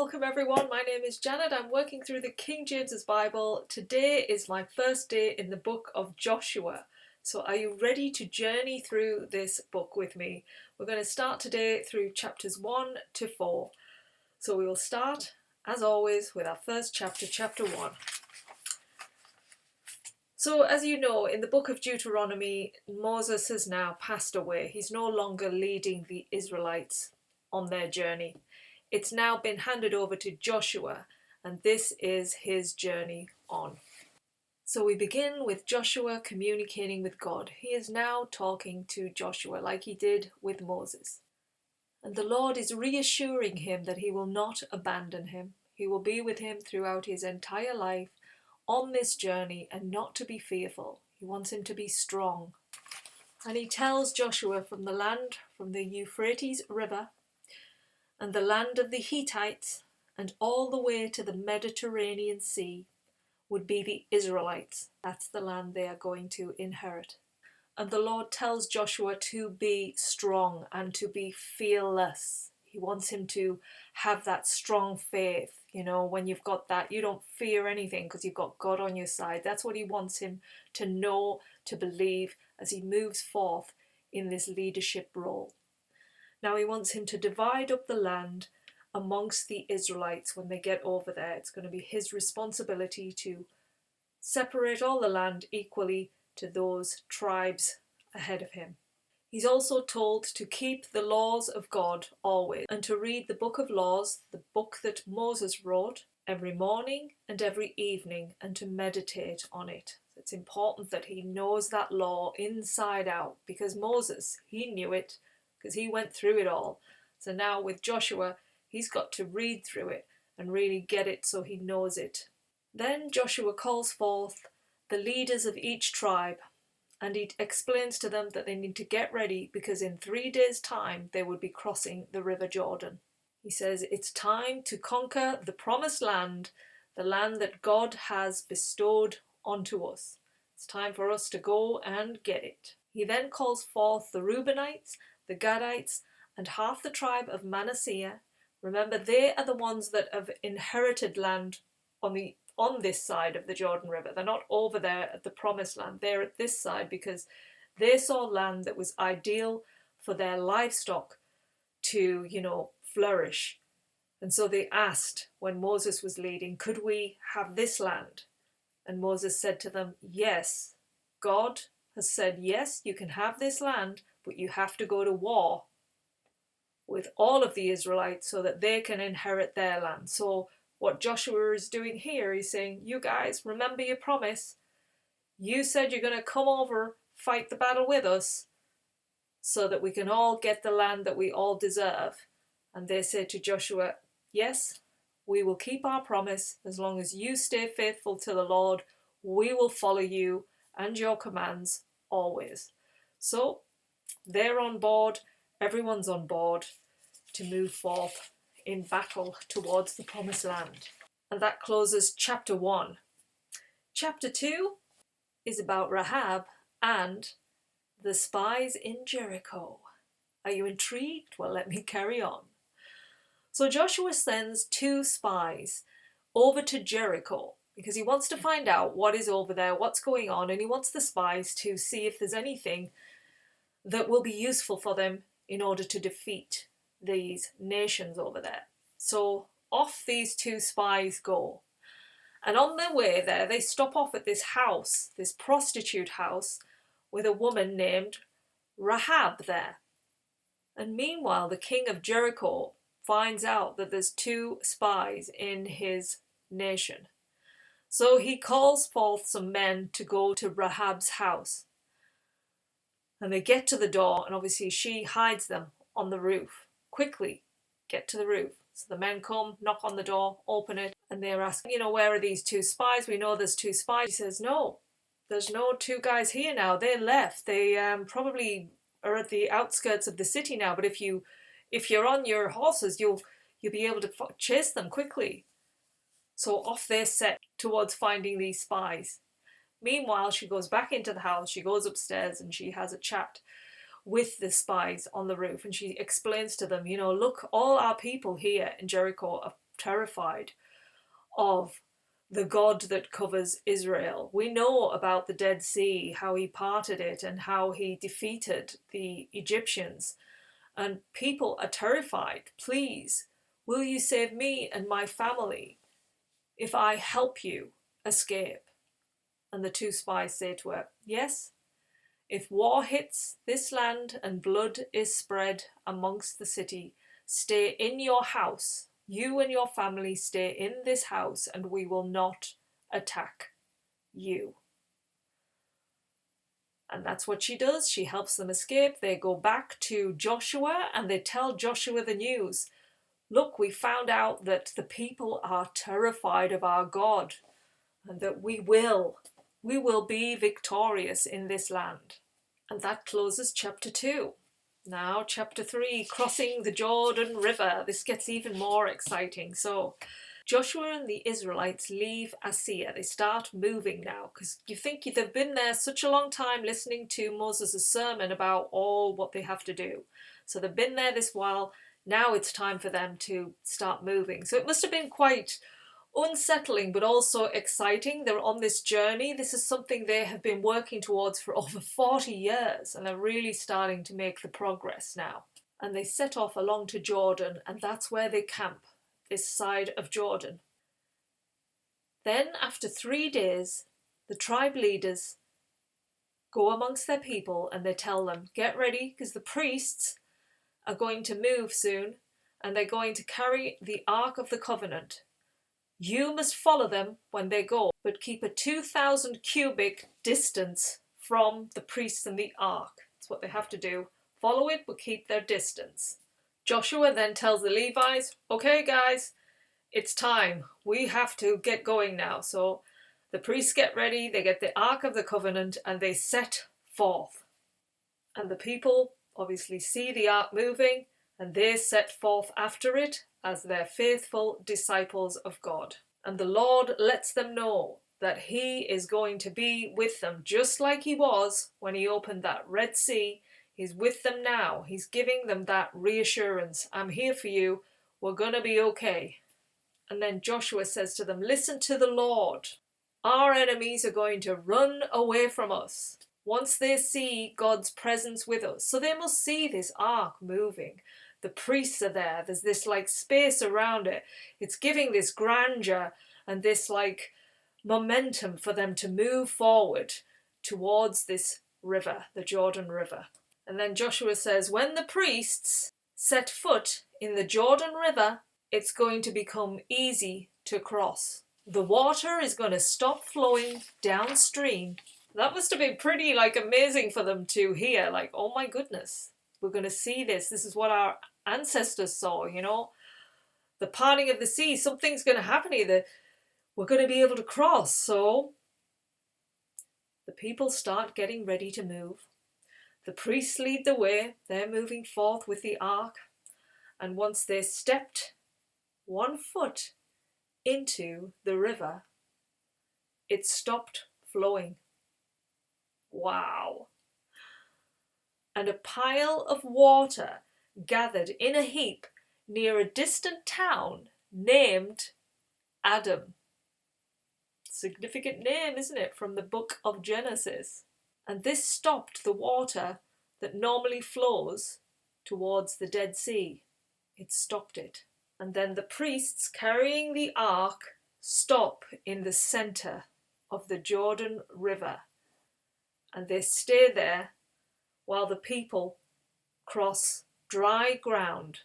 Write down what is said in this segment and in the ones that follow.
welcome everyone. My name is Janet. I'm working through the King James's Bible. Today is my first day in the book of Joshua. So are you ready to journey through this book with me? We're going to start today through chapters 1 to 4. So we will start, as always, with our first chapter, chapter 1. So as you know, in the book of Deuteronomy, Moses has now passed away. He's no longer leading the Israelites on their journey. It's now been handed over to Joshua, and this is his journey on. So we begin with Joshua communicating with God. He is now talking to Joshua like he did with Moses. And the Lord is reassuring him that he will not abandon him. He will be with him throughout his entire life on this journey and not to be fearful. He wants him to be strong. And he tells Joshua from the land, from the Euphrates River, and the land of the Hittites, and all the way to the Mediterranean Sea, would be the Israelites. That's the land they are going to inherit. And the Lord tells Joshua to be strong and to be fearless. He wants him to have that strong faith. You know, when you've got that, you don't fear anything because you've got God on your side. That's what he wants him to know, to believe as he moves forth in this leadership role. Now he wants him to divide up the land amongst the Israelites when they get over there. It's going to be his responsibility to separate all the land equally to those tribes ahead of him. He's also told to keep the laws of God always and to read the book of laws, the book that Moses wrote, every morning and every evening, and to meditate on it. It's important that he knows that law inside out, because Moses, he knew it because he went through it all. So now with Joshua, he's got to read through it and really get it so he knows it. Then Joshua calls forth the leaders of each tribe, and he explains to them that they need to get ready because in 3 days' time they would be crossing the River Jordan. He says it's time to conquer the promised land, the land that God has bestowed onto us. It's time for us to go and get it. He then calls forth the Reubenites, the Gadites, and half the tribe of Manasseh. Remember, they are the ones that have inherited land on this side of the Jordan River. They're not over there at the promised land. They're at this side because they saw land that was ideal for their livestock to, flourish. And so they asked when Moses was leading, could we have this land? And Moses said to them, yes, God has said, yes, you can have this land, but you have to go to war with all of the Israelites so that they can inherit their land. So what Joshua is doing here, he's saying, you guys, remember your promise. You said you're going to come over, fight the battle with us so that we can all get the land that we all deserve. And they said to Joshua, yes, we will keep our promise as long as you stay faithful to the Lord. We will follow you and your commands always. So they're on board. Everyone's on board to move forth in battle towards the promised land. And that closes chapter 1. Chapter 2 is about Rahab and the spies in Jericho. Are you intrigued? Well, let me carry on. So Joshua sends 2 spies over to Jericho because he wants to find out what is over there, what's going on, and he wants the spies to see if there's anything that will be useful for them in order to defeat these nations over there. So off these 2 spies go. And on their way there, they stop off at this house, this prostitute house, with a woman named Rahab there. And meanwhile, the king of Jericho finds out that there's 2 spies in his nation. So he calls forth some men to go to Rahab's house. And they get to the door, and obviously she hides them on the roof. Quickly, get to the roof. So the men come, knock on the door, open it, and they're asking, where are these 2 spies? We know there's 2 spies. He says, no, there's no 2 guys here now. They left. They probably are at the outskirts of the city now, but if you're on your horses, you'll be able to chase them quickly. So off they set towards finding these spies. Meanwhile, she goes back into the house, she goes upstairs and she has a chat with the spies on the roof, and she explains to them, look, all our people here in Jericho are terrified of the God that covers Israel. We know about the Dead Sea, how he parted it and how he defeated the Egyptians. And people are terrified. Please, will you save me and my family if I help you escape? And the two spies say to her, yes, if war hits this land and blood is spread amongst the city, stay in your house. You and your family stay in this house and we will not attack you. And that's what she does. She helps them escape. They go back to Joshua and they tell Joshua the news. Look, we found out that the people are terrified of our God and that we will be victorious in this land. And that closes chapter 2. Now chapter 3, crossing the Jordan River. This gets even more exciting. So Joshua and the Israelites leave Assyria. They start moving now because you think they've been there such a long time listening to Moses' sermon about all what they have to do. So they've been there this while. Now it's time for them to start moving. So it must have been quite unsettling but also exciting. They're on this journey. This is something they have been working towards for over 40 years and they're really starting to make the progress now. And they set off along to Jordan and that's where they camp, this side of Jordan. Then after 3 days, the tribe leaders go amongst their people and they tell them, get ready because the priests are going to move soon and they're going to carry the Ark of the Covenant. You must follow them when they go, but keep a 2,000 cubit distance from the priests and the Ark. That's what they have to do. Follow it, but keep their distance. Joshua then tells the Levites, okay guys, it's time. We have to get going now. So the priests get ready, they get the Ark of the Covenant and they set forth. And the people obviously see the Ark moving and they set forth after it as their faithful disciples of God. And the Lord lets them know that he is going to be with them just like he was when he opened that Red Sea. He's with them now. He's giving them that reassurance. I'm here for you. We're going to be okay. And then Joshua says to them, listen to the Lord. Our enemies are going to run away from us once they see God's presence with us. So they must see this ark moving. The priests are there. There's this like space around it. It's giving this grandeur and this like momentum for them to move forward towards this river, the Jordan River. And then Joshua says, when the priests set foot in the Jordan River, it's going to become easy to cross. The water is going to stop flowing downstream. That must have been pretty like amazing for them to hear. Like, oh my goodness, we're going to see this. This is what our ancestors saw, you know. The parting of the sea, something's going to happen here that we're going to be able to cross. So the people start getting ready to move. The priests lead the way. They're moving forth with the ark. And once they stepped 1 foot into the river, it stopped flowing. Wow. And a pile of water gathered in a heap near a distant town named Adam. Significant name, isn't it, from the book of Genesis? And this stopped the water that normally flows towards the Dead Sea. It stopped it. And then the priests carrying the ark stop in the center of the Jordan River. And they stay there while the people cross dry ground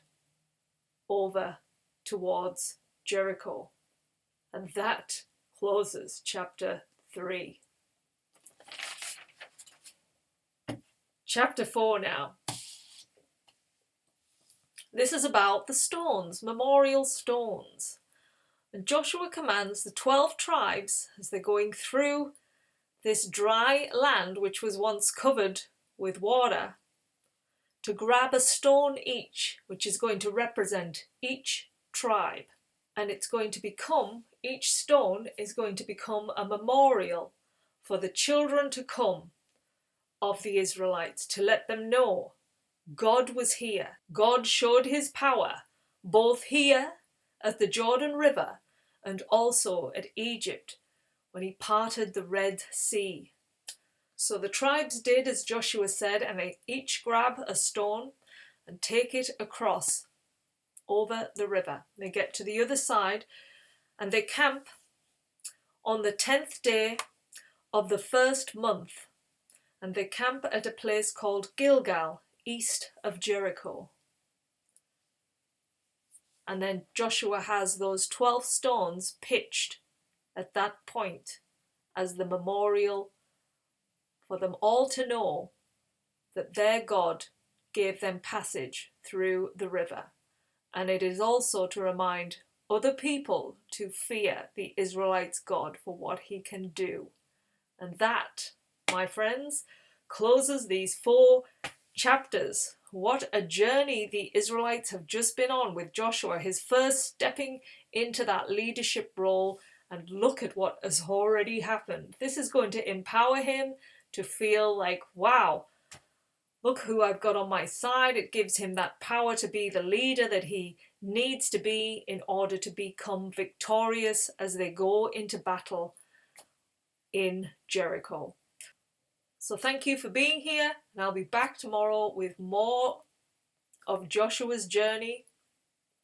over towards Jericho. And that closes chapter 3. Chapter 4 now. This is about the stones, memorial stones. And Joshua commands the 12 tribes as they're going through this dry land, which was once covered with water, to grab a stone each, which is going to represent each tribe. And it's going to become, each stone is going to become a memorial for the children to come of the Israelites, to let them know God was here. God showed his power both here at the Jordan River, and also at Egypt, when he parted the Red Sea. So the tribes did as Joshua said, and they each grab a stone and take it across over the river. They get to the other side and they camp on the 10th day of the first month, and they camp at a place called Gilgal, east of Jericho. And then Joshua has those 12 stones pitched at that point as the memorial for them all to know that their God gave them passage through the river. And it is also to remind other people to fear the Israelites' God for what he can do. And that, my friends, closes these 4 chapters. What a journey the Israelites have just been on with Joshua, his first stepping into that leadership role. And look at what has already happened. This is going to empower him to feel like, wow, look who I've got on my side. It gives him that power to be the leader that he needs to be in order to become victorious as they go into battle in Jericho. So thank you for being here, and I'll be back tomorrow with more of Joshua's journey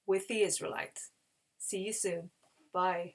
with the Israelites. See you soon. Bye.